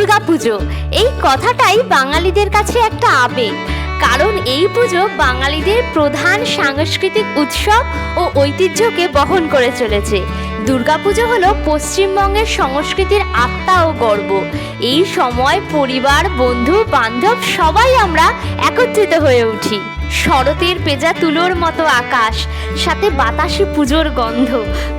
দুর্গাপুজো এই কথাটাই বাঙালিদের কাছে একটা আবেগ, কারণ এই পুজো বাঙালিদের প্রধান সাংস্কৃতিক উৎসব ও ঐতিহ্যকে বহন করে চলেছে। দুর্গাপুজো হলো পশ্চিমবঙ্গের সংস্কৃতির আত্মা ও গর্ব। এই সময় পরিবার, বন্ধু বান্ধব সবাই আমরা একত্রিত হয়ে উঠি। শরতের পেঁজা তুলোর মতো আকাশ, সাথে বাতাসে পুজোর গন্ধ,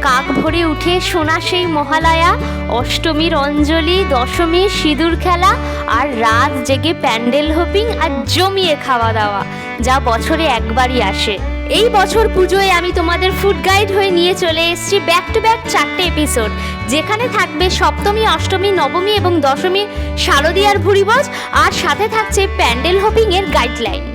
কাক ভরে উঠে শোনা সেই মহালয়া, অষ্টমীর অঞ্জলি, দশমীর সিঁদুর খেলা, আর রাত জেগে প্যান্ডেল হোপিং আর জমিয়ে খাওয়া দাওয়া, যা বছরে একবারই আসে। এই বছর পুজোয় আমি তোমাদের ফুড গাইড হয়ে নিয়ে চলে এসেছি ব্যাক টু ব্যাক 4টে এপিসোড, যেখানে থাকবে সপ্তমী, অষ্টমী, নবমী এবং দশমীর শারদীয়ার ভুরিভোজ, আর সাথে থাকছে প্যান্ডেল হোপিং এর guideline.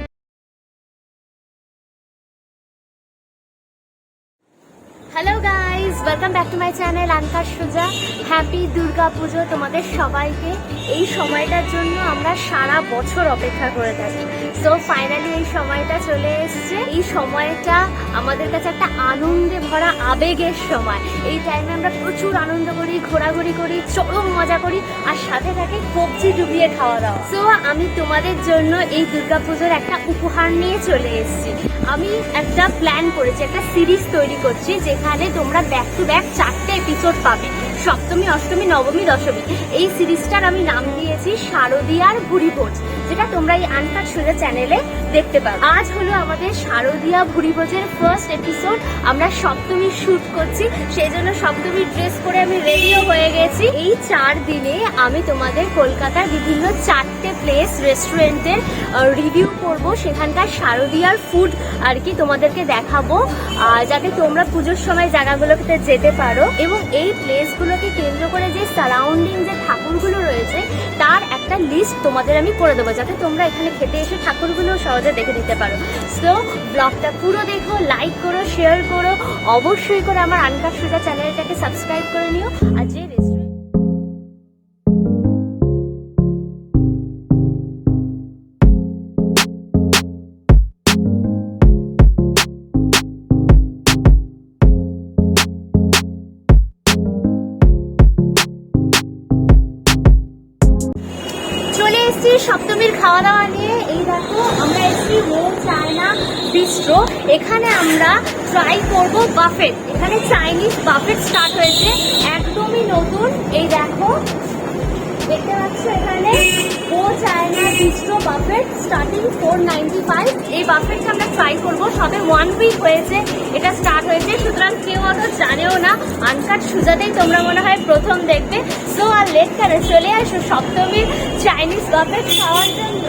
Hello guys, welcome back to my channel আনকার সুজা। হ্যাপি দুর্গা পুজো তোমাদের সবাইকে। এই সময়টার জন্য আমরা সারা বছর অপেক্ষা করে থাকি। সো ফাইনালি এই সময়টা চলে এসছে। এই সময়টা আমাদের কাছে একটা আনন্দে ভরা আবেগের সময়। এই টাইমে আমরা প্রচুর আনন্দ করি, ঘোরাঘুরি করি, চরম মজা করি, আর সাথে থাকে কবজি ডুবিয়ে খাওয়া দাওয়া। সো আমি তোমাদের জন্য এই দুর্গা পুজোর একটা উপহার নিয়ে চলে এসেছি। আমি একটা প্ল্যান করেছি, একটা সিরিজ তৈরি করছি, যেখানে তোমরা ব্যাক টু ব্যাক 4টে এপিসোড পাবে, সপ্তমী, অষ্টমী, নবমী, দশমী। এই সিরিজটার আমি নাম দিয়েছি শারদীয়ার ভুরিভোজ, যেটা তোমরা এই আনকার সুজা চ্যানেলে দেখতে পাবে। আজ হলো আমাদের শারদীয়া ভুরিভোজের ফার্স্ট এপিসোড। আমরা সপ্তমীর শুট করছি, সেই জন্য সপ্তমীর ড্রেস পরে আমি রেডিও হয়ে গেছি। এই 4 দিনে আমি তোমাদের কলকাতার বিভিন্ন 4টে প্লেস, রেস্টুরেন্টের রিভিউ করব, সেখানকার শারদীয়ার ফুড আর কি তোমাদেরকে দেখাবো, যাতে তোমরা পুজোর সময় জায়গাগুলোতে যেতে পারো। এবং এই প্লেসগুলোকে কেন্দ্র করে যে সারাউন্ডিং যে ঠাকুরগুলো রয়েছে, তার একটা লিস্ট তোমাদের আমি করে দেবো, যাতে তোমরা এখানে খেতে এসে ঠাকুরগুলো সহজে দেখে নিতে পারো। সো ব্লগটা পুরো দেখো, লাইক করো, শেয়ার করো, অবশ্যই করে আমার আনকার সুজা চ্যানেলটাকে সাবস্ক্রাইব করে নিও। আর যে সপ্তমীর খাওয়া দাওয়া নিয়ে, এই দেখো আমরা এসেছি মো চায়না বিস্ট্রো। এখানে আমরা ট্রাই করব বাফেট। এখানে চাইনিজ বাফেট স্টার্ট হয়েছে, একদমই নতুন। এই দেখো, দেখতে পাচ্ছ এখানে মো চায়না বিস্ট্রো বাফেট স্টার্টিং 495। এই বাফেটটা আমরা ট্রাই করব। সবে 1 উইক হয়েছে এটা স্টার্ট হয়েছে, সুতরাং কেউ অত জানেও না। আনকার সুজাতেই তোমরা মনে হয় প্রথম দেখবে। সো আর লেট করে চলে আসো সপ্তমীর চাইনিজ বাফেট খাওয়ার জন্য।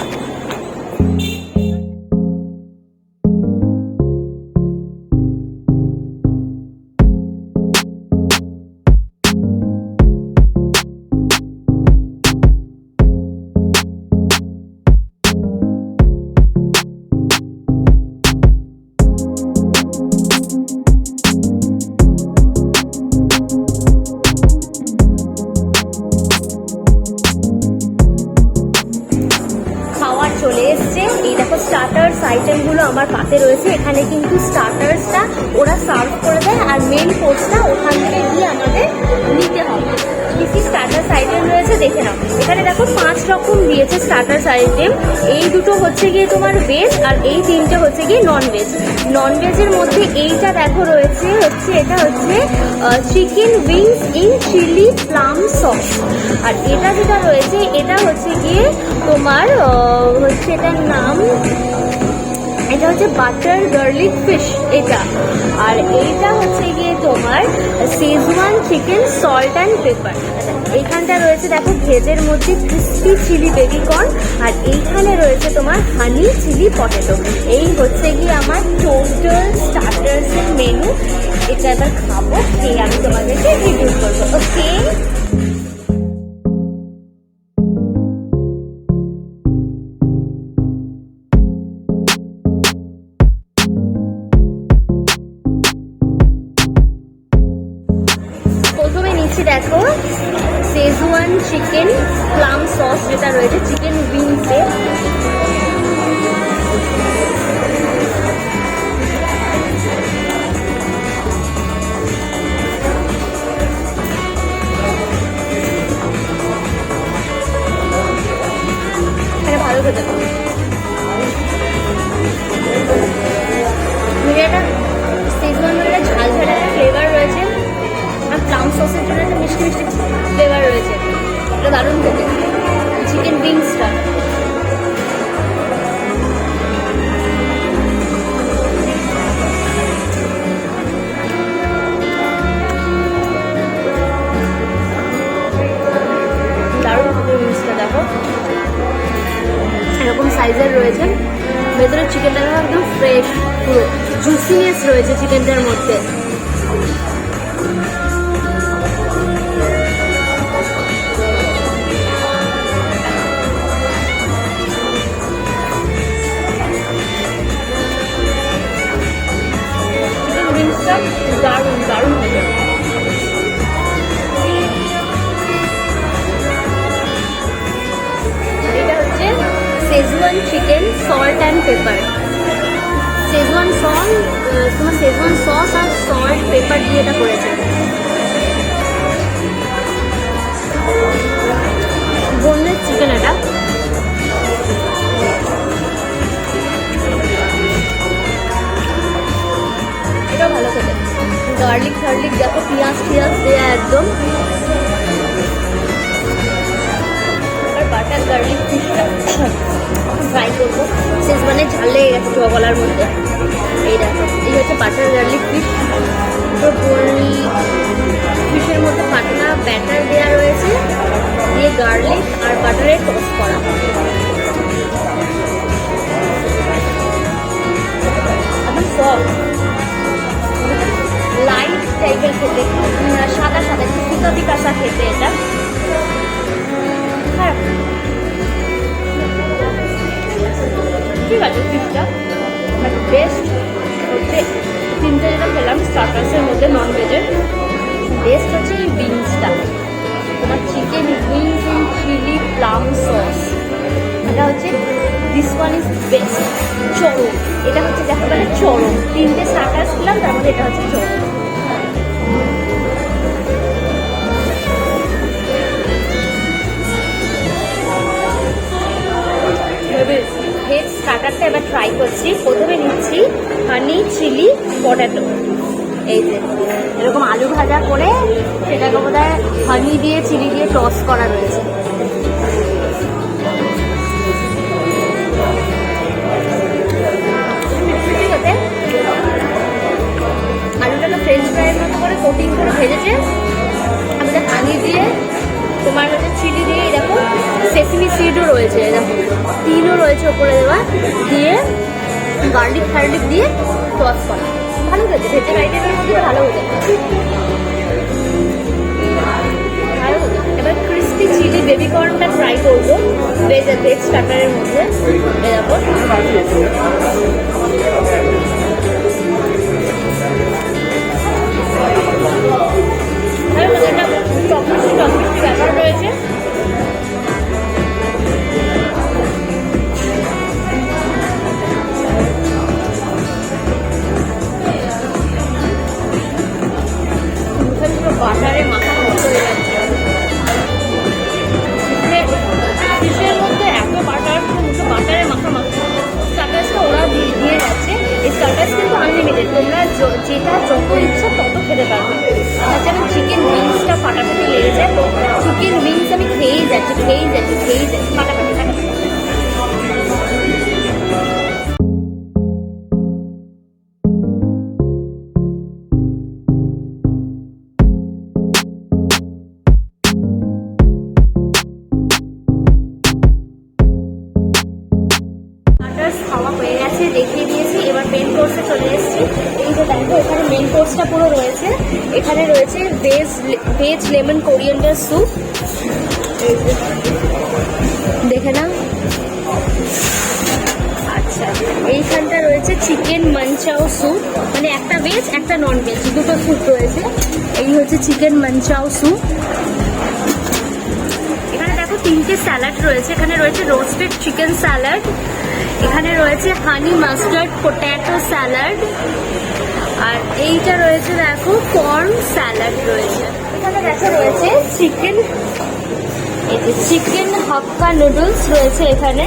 চলে এসছে, এই দেখো স্টার্টার্স আইটেমগুলো আমার পাতে রয়েছে। এখানে কিন্তু স্টার্টার্সটা ওরা সার্ভ করে দেয়, আর মেন কোর্সটা ওখান থেকে গিয়ে আমাদের নিতে হবে। কি কি স্টার্টার্স আইটেম রয়েছে দেখে নাও। এখানে দেখো 5 রকম দিয়েছে স্টার্টার্স আইটেম। এই দুটো হচ্ছে গিয়ে তোমার ভেজ, আর এই 3টে হচ্ছে গিয়ে নন ভেজ। নন ভেজের মধ্যে এইটা দেখো রয়েছে, এটা হচ্ছে chicken wings in chilli plum sauce. আর এটা যেটা রয়েছে, এটা হচ্ছে গিয়ে তোমার হচ্ছে এটার নাম, এটা হচ্ছে বাটার গার্লিক ফিশ এটা। আর এইটা হচ্ছে গিয়ে তোমার schezwan chicken salt and paper. এইখানটা রয়েছে দেখো ভেজের মধ্যে ক্রিস্পি চিলি বেবি কর্ন, আর এইখানে রয়েছে তোমার হানি চিলি পটেটো। এই হচ্ছে গিয়ে আমার টোটাল স্টার্টার্সের মেনু। এটা এবার খাবো, খেয়ে আমি তোমাদেরকে রিভিউ করবো। ওকে, দেখো শেজওয়ান চিকেন প্লাম সস যেটা রয়েছে চিকেন উইংসে। রয়েছে চিকেনটার মধ্যে। দারুণ দারুণ হবে। এটা হচ্ছে schezwan chicken salt and paper. Schezwan তোমার শেজওয়ান সস আর সল্ট পেপার দিয়ে এটা করেছে। বোনলেস চিকেন এটা। এটাও ভালো খেতে। গার্লিক ফার্লিক দেখো, পেঁয়াজ দেয়া একদম। এবার বাটার গার্লিক ফিশটা ফ্রাই করবো। শেজওয়ানে ঝাল লেগে গেছে গলার মধ্যে। এই দেখো, এই হচ্ছে বাটার গার্লিক ফিশ। ফিশের মধ্যে পাতলা ব্যাটার দেওয়া রয়েছে, দিয়ে গার্লিক আর বাটারে টোস্ট করা। এখন সফট লাইট টাইপের খেতে, সাদা সাদা পিকাপি কাঁচা খেতে এটা। হ্যাঁ ঠিক আছে ফিশটা, বাট বেস্ট হচ্ছে তিনটে যেটা খেলাম স্টার্টার্সের মধ্যে নন ভেজের, বেস্ট হচ্ছে এই উইংসটা। তোমার chicken wings in chilli plum sauce, এটা হচ্ছে দিস ওয়ান ইজ বেস্ট। চরম, এটা হচ্ছে যাকে বলে চরম। তিনটে স্টার্টার্স খেলাম, তার মধ্যে এটা হচ্ছে চরম। ভেজ স্টার্টারটা এবার ট্রাই করছি। প্রথমে নিচ্ছি হানি চিলি পটেটো। এই যে এরকম আলু ভাজা করে সেটাকে বোধহয় হানি দিয়ে চিলি দিয়ে টস করা রয়েছে। আলুটাকে ফ্রেঞ্চ ফ্রাইয়ের মতো করে কোটিং করে ভেজেছে। আমাদের হানি দিয়ে, তোমার হচ্ছে চিলি দিয়ে, এরকম সেসিমি সিডও রয়েছে, এরকম তিনও রয়েছে ওপরে দেওয়া, দিয়ে গার্লিক ফার্লিক দিয়ে টস করা। ভালো খেতে, ভেজের আইটেমের মধ্যে ভালো হতে ভালো হতে। এবার ক্রিস্পি চিলি বেবি কর্নটা ট্রাই করবো ভেজ স্টার্টারের মধ্যে। এরকম একটা টকমিষ্টি ব্যাপার রয়েছে। বাটারে মাথা নষ্ট হয়ে যাচ্ছে। ফিশের মধ্যে এত বাটার, মুখে বাটারে মাথা মাখা। স্টার্টার্সটা ওরা দিয়ে যাচ্ছে। এই স্টার্টার্স কিন্তু আনলিমিটেড, তোমরা যেটা যত ইচ্ছা তত খেতে পারবে। আমার যেমন চিকেন উইংসটা ফাটাফাটি লেগেছে। চিকেন উইংস আমি খেয়েই যাচ্ছি ফাটাফাটি। খাওয়া হয়ে গেছে, দেখিয়ে দিয়েছি। এবার মেন কোর্সে চলে এসেছি। এই যে দেখো, এখানে মেন কোর্সটা পুরো রয়েছে। এখানে রয়েছে ভেজ লেমন কোরিয়েন্ডার স্যুপ, দেখে নাও। আচ্ছা, এইখানটা রয়েছে চিকেন মানচাও স্যুপ, মানে একটা ভেজ একটা নন ভেজ দুটো স্যুপ রয়েছে। এই হচ্ছে চিকেন মানচাও স্যুপ। এখানে দেখো তিনটে স্যালাড রয়েছে। এখানে রয়েছে রোস্টেড চিকেন স্যালাড, এখানে রয়েছে হানি মাস্টার্ড পটেটো স্যালাড, আর এইটা রয়েছে দেখো কর্ন স্যালাড রয়েছে। এখানে দেখো রয়েছে চিকেন হাক্কা নুডলস রয়েছে। এখানে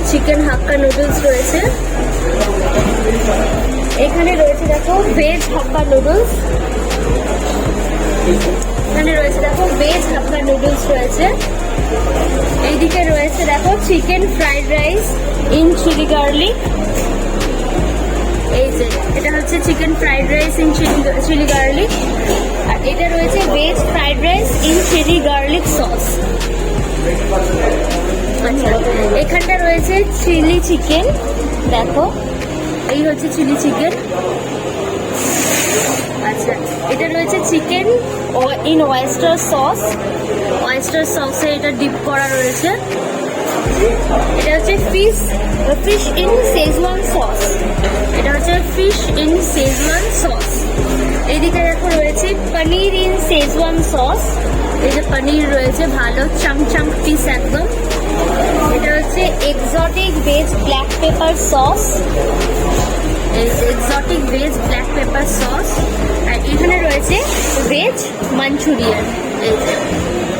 চিকেন হাক্কা নুডলস রয়েছে। এখানে রয়েছে দেখো ভেজ হাক্কা নুডলস। এখানে রয়েছে দেখো ভেজ হাক্কা নুডলস রয়েছে। এইদিকে রয়েছে দেখো chicken fried rice in chilli garlic. এই যে এটা হচ্ছে chicken fried rice in chilli garlic, আর এটা রয়েছে veg fried rice in chilli garlic sauce. আচ্ছা, এখানটা রয়েছে চিলি চিকেন। দেখো এই হচ্ছে চিলি চিকেন। আচ্ছা, এটা রয়েছে chicken in oyster sauce, oyster সসে এটা ডিপ করা রয়েছে। এটা হচ্ছে ফিশ ইন শেজওয়ান সস, এটা হচ্ছে ফিশ ইন শেজওয়ান সস। এইদিকে দেখো রয়েছে পনির ইন শেজওয়ান সস, এই যে পনির রয়েছে ভালো চাঙ্ক পিস একদম। এটা হচ্ছে exotic veg black pepper sauce, exotic veg black pepper sauce. আর এখানে রয়েছে ভেজ মাঞ্চুরিয়ান, এই যে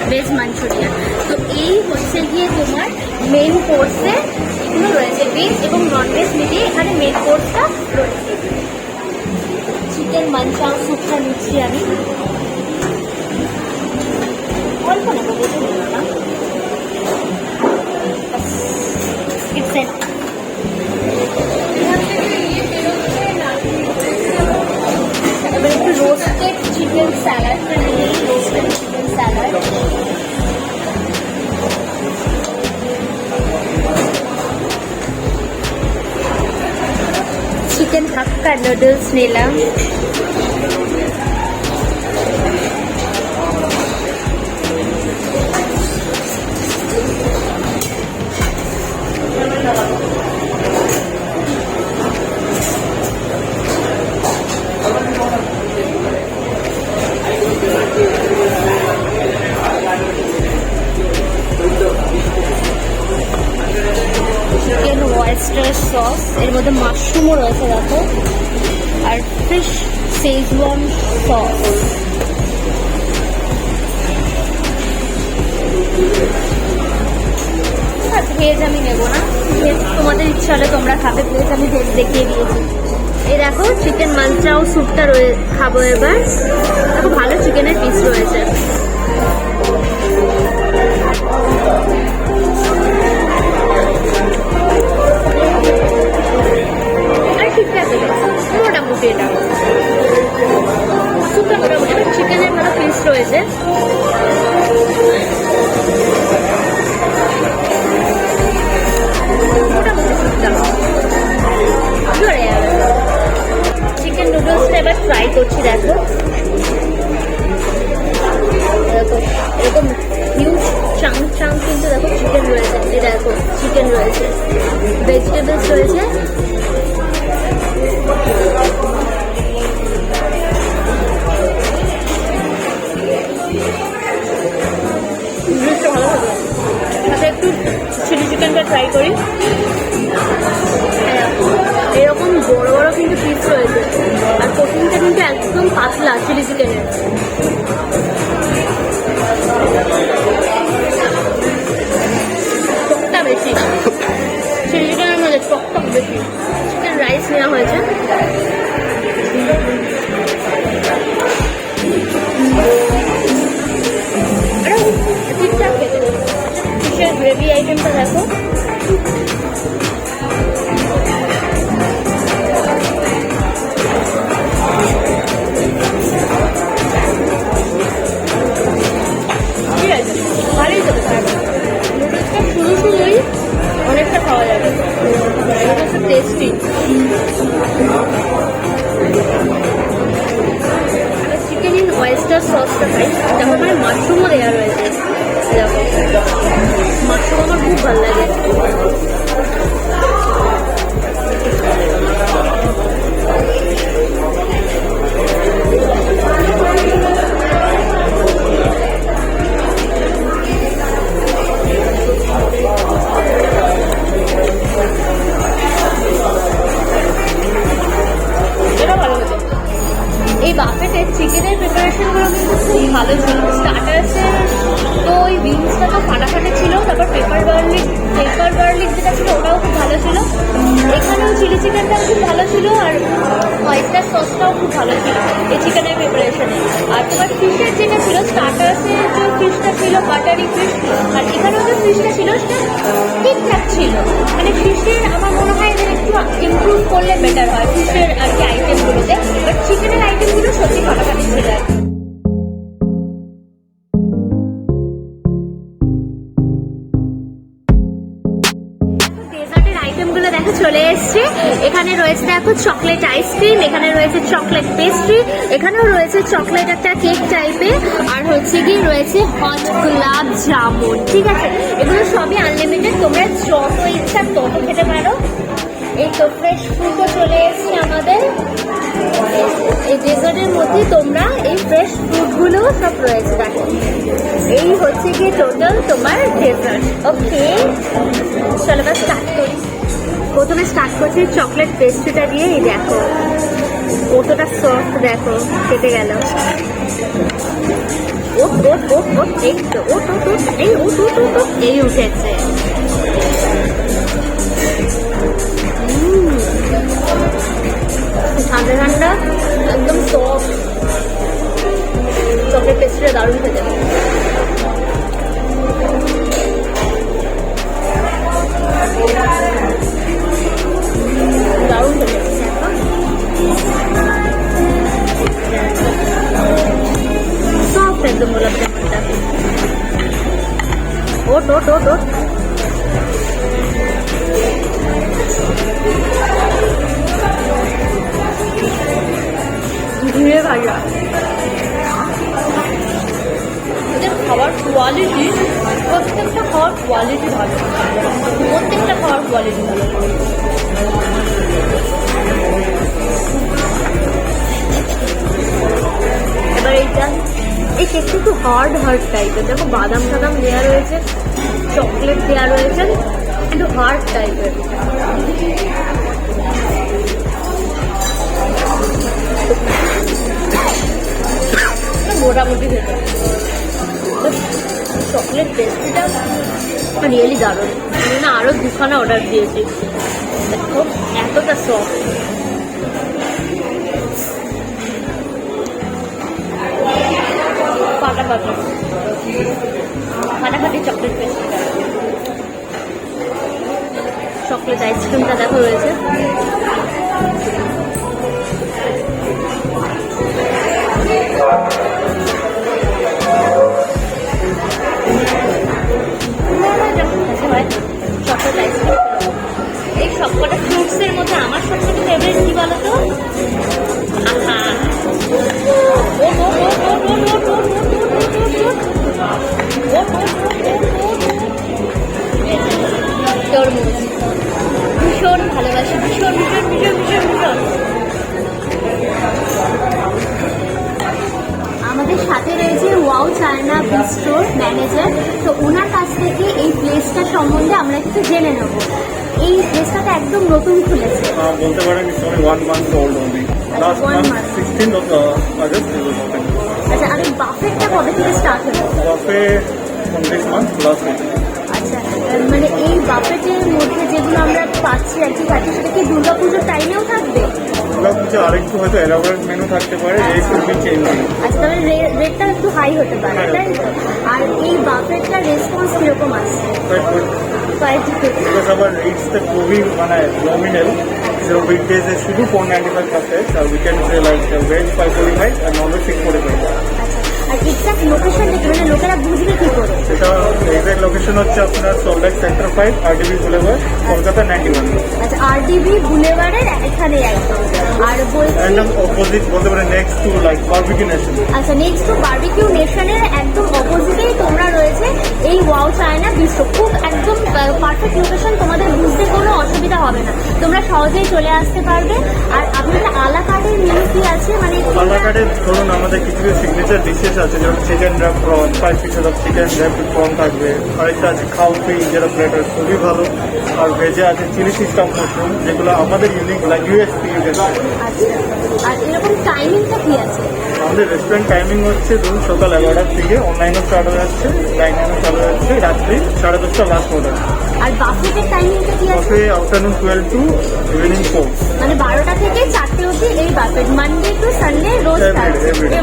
ভেজ মাঞ্চুরিয়ান। তো এই হচ্ছে গিয়ে তোমার মেন কোর্সে এগুলো রয়েছে, ভেজ এবং নন ভেজ মিলিয়ে এখানে মেন কোর্সটা রয়েছে। চিকেন মাঞ্চাও স্যুপটা নিচ্ছি আমি, অল্প নেবো, বেশি নেবো না। এবার একটু রোস্টেড চিকেন স্যালাডটা নিয়ে, রোস্টেড চিকেন স্যালাড। চিকেন হাক্কা নুডলস নিলাম। চিকেন ওয়েস্টার সস, এর মধ্যে মাশরুমও রয়েছে দেখো, আর ফিশ শেজওয়ান সস। ভেজ আমি নেবো না, ভেজ তোমাদের ইচ্ছা হলে তোমরা খাবে, ভেজ আমি ভেজ দেখিয়ে দিয়েছি। এই দেখো চিকেন মাঞ্চাও স্যুপটা খাবো এবার। দেখো ভালো চিকেনের পিস রয়েছে। আর ঠিকঠাক মোটামুটি এটা স্যুপটা মোটামুটি, চিকেনের ভালো পিস রয়েছে। চিকেন নুডলসটা এবার ট্রাই করছি। দেখো এরকম হিউজ চাঙ্ক কিন্তু দেখো চিকেন রয়েছে, এই দেখো চিকেন রয়েছে, ভেজিটেবলস রয়েছে। নুডলসটা ভালো হবে, সাথে একটু চিলি চিকেনটা ট্রাই করি। এরকম বড় বড় কিন্তু পিস রয়েছে, আর কোটিংটা কিন্তু একদম পাতলা চিলি চিকেনের। টকটা বেশি চিলি চিকেনের মধ্যে, টক বেশি। চিকেন রাইস নেওয়া হয়েছে। ঠিকঠাক খেতে ফিশের গ্রেভি আইটেমটা দেখো, ঠিক আছে, ভালোই খেতে পারবে। নুডলসটা শুরুই অনেকটা খাওয়া যাবে, নুডলসটা টেস্টি। চিকেন ইন ওয়েস্টার সসটা খাই, দেখো মানে মাশরুমও দেওয়া রয়েছে। দেখো মাশরুম আমার খুব ভালো লাগে। এই বাফেটের চিকেনের প্রিপারেশনগুলো কিন্তু খুব ভালো ছিল। স্টার্টার্সে তো ওই উইংসটা তো ফাটাফাটি ছিল, তারপর পেপার গার্লিক যেটা ছিল ওটাও খুব ভালো ছিল। এখানেও চিলি চিকেনটাও খুব ভালো ছিল, আর ওয়েস্টার সসটাও খুব ভালো ছিল এই চিকেনের প্রিপারেশনে। আর তোমার ফিশের যেটা ছিল, স্টার্টার্সে যে ফিশটা ছিল বাটারি ফিশ, আর এখানেও যে ফিশটা ছিল সেটা ঠিকঠাক ছিল। মানে ফিশের আমার মনে হয় এদের একটু ইমপ্রুভ করলে বেটার হয় ফিশের আর কি আইটেমগুলোতে, বাট চিকেনের আইটেমগুলো সত্যি ফাটাফাটি ছিল। ডেজার্টের আইটেমগুলো দেখো চলে এসছে। এখানে রয়েছে দেখো চকলেট আইসক্রিম, এখানে রয়েছে চকলেট পেস্ট্রি, এখানেও রয়েছে চকলেট একটা কেক টাইপের, আর হচ্ছে কি রয়েছে হট গোলাপ জামুন। ঠিক আছে, এগুলো সবই আনলিমিটেড, তোমরা যত ইচ্ছা তত খেতে পারো। এই তো ফ্রেশ ফ্রুটও চলে এসেছে আমাদের। এই ডেজার্টের মধ্যে তোমরা এই ফ্রেশ ফ্রুটগুলো সব রয়েছে। দেখো এই হচ্ছে কি টোটাল তোমার ডেজার্ট। ওকে, চলো এবার স্টার্ট করি। প্রথমে স্টার্ট করছি চকলেট পেস্ট্রিটা দিয়ে। এই দেখো কতটা সফট, দেখো কেটে গেল। ওট ওট ওট ওট, এই তো ওট ওট ওট, এই ওট ওট ওট ওট, এই উঠেছে। ঠান্ডা ঠান্ডা একদম সফট চকলেট পেস্ট্রিটা দারুণ খেতে। দারুণ খেতে সফট একদম গোলাপ জামুনটা। ওট ওট ওট ওট, ধীরে ভাজা। এদের খাবার কোয়ালিটি, প্রত্যেকটা খাওয়ার কোয়ালিটি ভালো, প্রত্যেকটা খাওয়ার কোয়ালিটি ভালো। এবার এইটা, এই কেকটা একটু হার্ড হার্ড টাইপের, দেখো বাদাম টাদাম দেওয়া রয়েছে, চকলেট দেওয়া রয়েছে, একটু হার্ড টাইপের। মোটামুটি খেতে চকলেট পেস্ট্রিটা রিয়েলি দারুণ। আমি না আরো দুখানা অর্ডার দিয়েছি, দেখো এতটা সফট। ফাটাফাটি ফাটাফাটি চকলেট পেস্ট্রিটা। চকলেট আইসক্রিমটা দেখো রয়েছে। এই সবকটা ফ্রুটস এর মধ্যে আমার সবথেকে ফেভারিট কি বলতো? তরমুজ ভীষণ ভালোবাসি, ভীষণ ভীষণ ভীষণ ভীষণ ভীষণ। আমাদের সাথে রয়েছে ওয়াও চায়না বিস্ট্রোর ম্যানেজার, তো ওনার কাছ থেকে এই প্লেসটা সম্বন্ধে আমরা একটু জেনে নেব। এই প্লেসটা তো একদম নতুন খুলেছে, বলতে পারেন it's only 1 month old only. Last month 16th of August it was opened. আচ্ছা, আর এই বাফেটটা কবে থেকে স্টার্ট হলো? Buffet from this month last week. আচ্ছা, মানে এই বাফেটের মধ্যে যেগুলো আমরা পাচ্ছি আর কি খাচ্ছি, সেটা কি দুর্গাপুজোর টাইমেও থাকবে? দুর্গাপুজো আরেকটু হয়তো এলাবোরেট মেনু থাকতে পারে, এই কুড চেঞ্জ হবে। আচ্ছা, তাহলে রেটটা একটু হাই হতে পারে, তাই তো? আর এই বাফেটটার রেসপন্স কিরকম আসছে? Because our rates the খুবই মানে nominal. So weekdays শুধু 495 পাচ্ছে, আর weekends like veg 545 আর non-veg 645. আর এক্সাক্ট লোকেশনটা কি, মানে লোকেরা বুঝবে কি করে? এটা এক্সাক্ট লোকেশন হচ্ছে আপনার Salt Lake sector 5 RDB boulevard, Kolkata 91। আচ্ছা, RDB বুলেভার্ডের এখানে একদম। আর বলছি একদম অপোজিট বলতে পারেন, next to like barbecue nation. আচ্ছা, নেক্সট টু বারবিকিউ নেশনের একদম অপোজিটেই তোমরা রয়েছে এই ওয়াও চায়না বিস্ট্রো। খুব একদম পারফেক্ট লোকেশন, তোমাদের বুঝতে কোনো অসুবিধা হবে না, তোমরা সহজেই চলে আসতে পারবে। আর আপনাদের আলা কার্ডের মেনু কি আছে? মানে আলা কার্ডের ধরুন আমাদের কিছু সিগনেচার ডিশেস আছে, যেমন chicken rap prawn, 5 pieces of chicken rap prawn থাকবে। আরেকটা আছে খাউপি, যেটা প্লেটার খুবই ভালো। আর ভেজে আছে চিলি সিস্টেম মাশরুম, যেগুলো আমাদের ইউনিক লাইক ইউএসপি ইউনিক। আচ্ছা, আর এরকম টাইমিংটা কি আছে? আমাদের রেস্টুরেন্ট টাইমিং হচ্ছে ধরুন সকাল 11টার থেকে, অনলাইনও স্টার্ট হয়ে যাচ্ছে, ডাইনিংও চালু হয়ে যাচ্ছে রাত্রি 10:30 লাস্ট অর্ডার। আর বাফেটের টাইমিংটা কি আছে? বাফে আফটারনুন 12 টু ইভিনিং 4, মানে 12টা থেকে 4টে অবধি এই বাফেট, মানডে টু সানডে রোজ Everyday.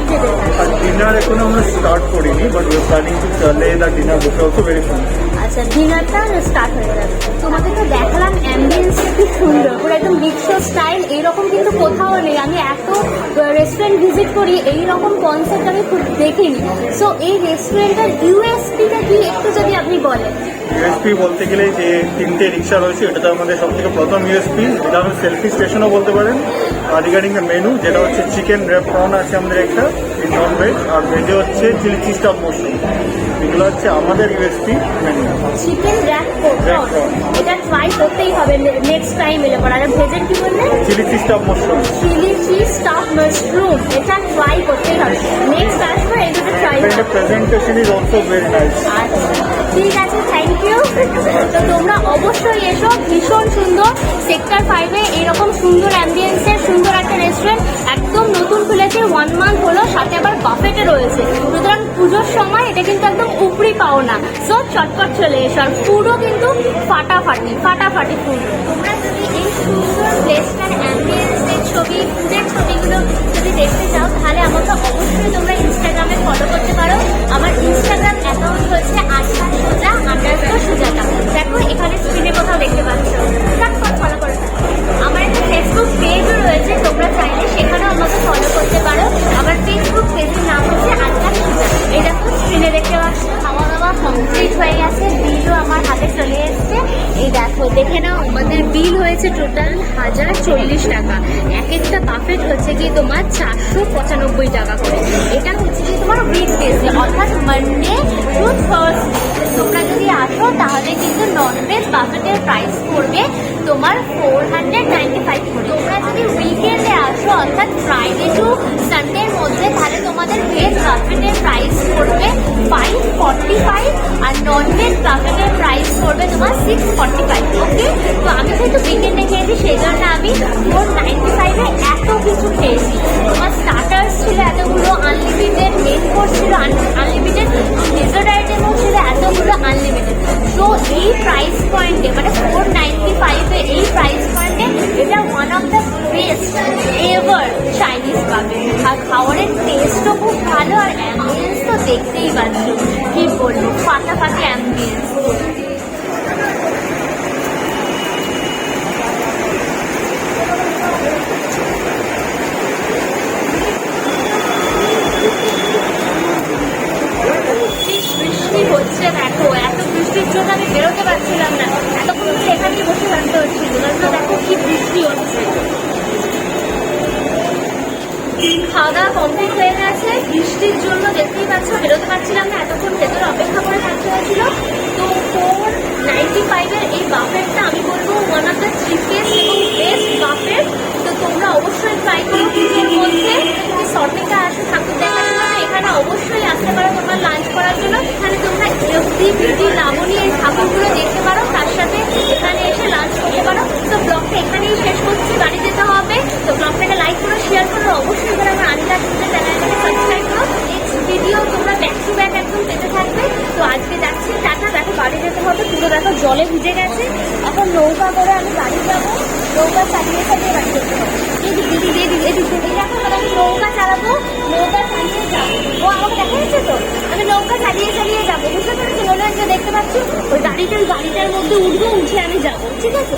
আর ডিনার এখনো আমরা স্টার্ট করিনি, but we are planning to lay the dinner buffet also very soon. আচ্ছা, ডিনারটা স্টার্ট হয়ে যাবে। তোমাকে তো দেখালাম অ্যাম্বিয়েন্স কি সুন্দর, পুরো একদম রিক্সো স্টাইল, এইরকম কিন্তু কোথাও নেই। আমি এত রেস্টুরেন্ট ভিজিট করি, এইরকম কনসেপ্ট আমি খুব দেখিনি। সো এই রেস্টুরেন্টের ইউএসপিটা কি একটু যদি আপনি বলেন। ইউএসপি বলতে গেলে যে 3টে রিক্সা রয়েছে, এটা তো আমাদের সব থেকে প্রথম ইউএসপি। এটা আমি সেলফি স্টেশনও বলতে পারেন। আর রিগার্ডিং দ্য মেনু, যেটা হচ্ছে চিকেন র্যাপ প্রন আছে আমাদের একটা, নন ভেজ, আর ভেজে হচ্ছে চিলি চিজ স্টাফ মাশরুম। এগুলো হচ্ছে আমাদের USP menu. Chicken rap prawn, এটা ট্রাই করতেই হবে নেক্সট টাইম এলে পর। আর ভেজের কি বললেন? Chilli cheese stuffed mushroom. Chilli cheese stuffed mushroom, এটা ট্রাই করতেই হবে। নেক্সট আসবে এই দুটো try And the presentation is also very nice. আচ্ছা ঠিক আছে, থ্যাংক ইউ। তো তোমরা অবশ্যই এসো, ভীষণ সুন্দর। সেক্টর 5-এ এরকম সুন্দর অ্যাম্বিয়েন্সের সুন্দর একটা রেস্টুরেন্ট একদম নতুন খুলেছে, 1 মান্থ হলো, সাথে আবার বাফেটে রয়েছে। সুতরাং পুজোর সময় এটা কিন্তু একদম উপরি পাও না। সো চটপট চলে এসো, আর ফুডও কিন্তু ফাটাফাটি ফুড। তোমরা যদি এই সুন্দর প্লেসটার অ্যাম্বিয়েন্সের ছবি, ফুডের ছবিগুলো যদি দেখতে চাও, তাহলে আমাকে অবশ্যই তোমরা ইনস্টাগ্রামে ফলো করতে পারো। আমার ইনস্টাগ্রাম অ্যাকাউন্ট হচ্ছে @সুজাতা। দেখো এখানে স্ক্রিনে কোথাও দেখতে পাচ্ছ, চটপট ফলো করে থাকো। আমার একটা ফেসবুক পেজও রয়েছে, তোমরা চাইলে সেখানেও আমাকে ফলো করতে পারো। আমার ফেসবুক পেজের নাম হচ্ছে @সুজাতা। এই দেখো স্ক্রিনে দেখতে পাচ্ছ। খাওয়া দাওয়া কমপ্লিট হয়ে গেছে, বিলও আমার হাতে চলে এসছে। এই দেখো দেখে নাও, আমাদের বিল হয়েছে টোটাল 1040 টাকা। এক একটা বাফেট হচ্ছে কি তোমার 495 টাকা করে। এটা হচ্ছে কি তোমার উইকডেজে, অর্থাৎ মানডে টু থার্সডে। তোমরা যদি আসো তাহলে কিন্তু ননভেজ বাফেটের প্রাইস পড়বে তোমার 495 করে। তোমরা যদি উইকেন্ডে আসো, অর্থাৎ ফ্রাইডে টু সানডের মধ্যে, তাহলে তোমাদের ভেজ বাফেটের প্রাইস পড়বে 545, আর ননভেজ বাফেটের প্রাইস পড়বে তোমার 645। ওকে, তো আমি যেহেতু উইকেন্ডে খেয়েছি সেই জন্য আমি 495-এ এত কিছু খেয়েছি। তোমার স্টার্টার্স ছিল এতগুলো আনলিমিটেড, মেন কোর্স ছিল আনলিমিটেড, ডেজার্ট আইটেমও ছিল এতগুলো আনলিমিটেড। তো এই প্রাইস পয়েন্টে, মানে 495-এ এই প্রাইস পয়েন্টে, এটা one of the best ever Chinese পাবে। আর খাবারের টেস্টও খুব ভালো, আর অ্যাম্বিয়েন্স তো দেখতেই পাচ্ছ, কি বলবো, ফাটাফাটি অ্যাম্বিয়েন্স। বৃষ্টি হচ্ছে, দেখো এত বৃষ্টির জন্য আমি বেরোতে পারছিলাম না, এতক্ষণ এখানে বসে থাকতে হচ্ছিল। দেখো কি বৃষ্টি হচ্ছে। খাওয়া দাওয়া কমপ্লিট হয়ে গেছে, বৃষ্টির জন্য দেখতেই পাচ্ছ বেরোতে পারছিলাম না, এতক্ষণ ভেতরে অপেক্ষা করে থাকতে হয়েছিল। তো 495-এর এই বাফেটটা আমি বলবো ওয়ান অফ দ্য চিপেস্ট এবং বেস্ট বাফেট। তো তোমরা অবশ্যই ট্রাই করো পুজোর মধ্যে। শর্টিংটা আসে ঠাকুর দেখার জন্য, এখানে অবশ্যই আসতে পারো তোমরা লাঞ্চ করার জন্য। এখানে তোমরা এফডি বিডি লাবণী এই ঠাকুরগুলো দেখতে পারো, তার সাথে এখানে এসে লাঞ্চ করতে পারো। তো ব্লগটা এখানেই শেষ করছি, বাড়ি যেতে হবে। তো ব্লগটাকে লাইক করো, শেয়ার করো, অবশ্যই এখানে আমার আনিকা সুন্দর চ্যানেলটাকে সাবস্ক্রাইব করো। নেক্সট ভিডিও তোমরা ব্যাক টু ব্যাক একদম পেতে থাকবে। তো আজকে যাচ্ছি, টাটা। দেখো বাড়ি যেতে হবে, পুরো দেখো জলে ভিজে গেছে। এখন নৌকা করে আমি বাড়ি যাবো, নৌকা চালিয়ে বাড়ি যেতে হবে। এদিকে দেখো, আমি নৌকা চালাবো, নৌকা চালিয়ে যাবো। ও আমাকে দেখা যাচ্ছে তো, আমি নৌকা চালিয়ে যাবো, বুঝতে পেরেছি? মনে হচ্ছে দেখতে পাচ্ছি ওই গাড়িটার মধ্যে উঠবো, উঠে আমি যাবো, ঠিক আছে?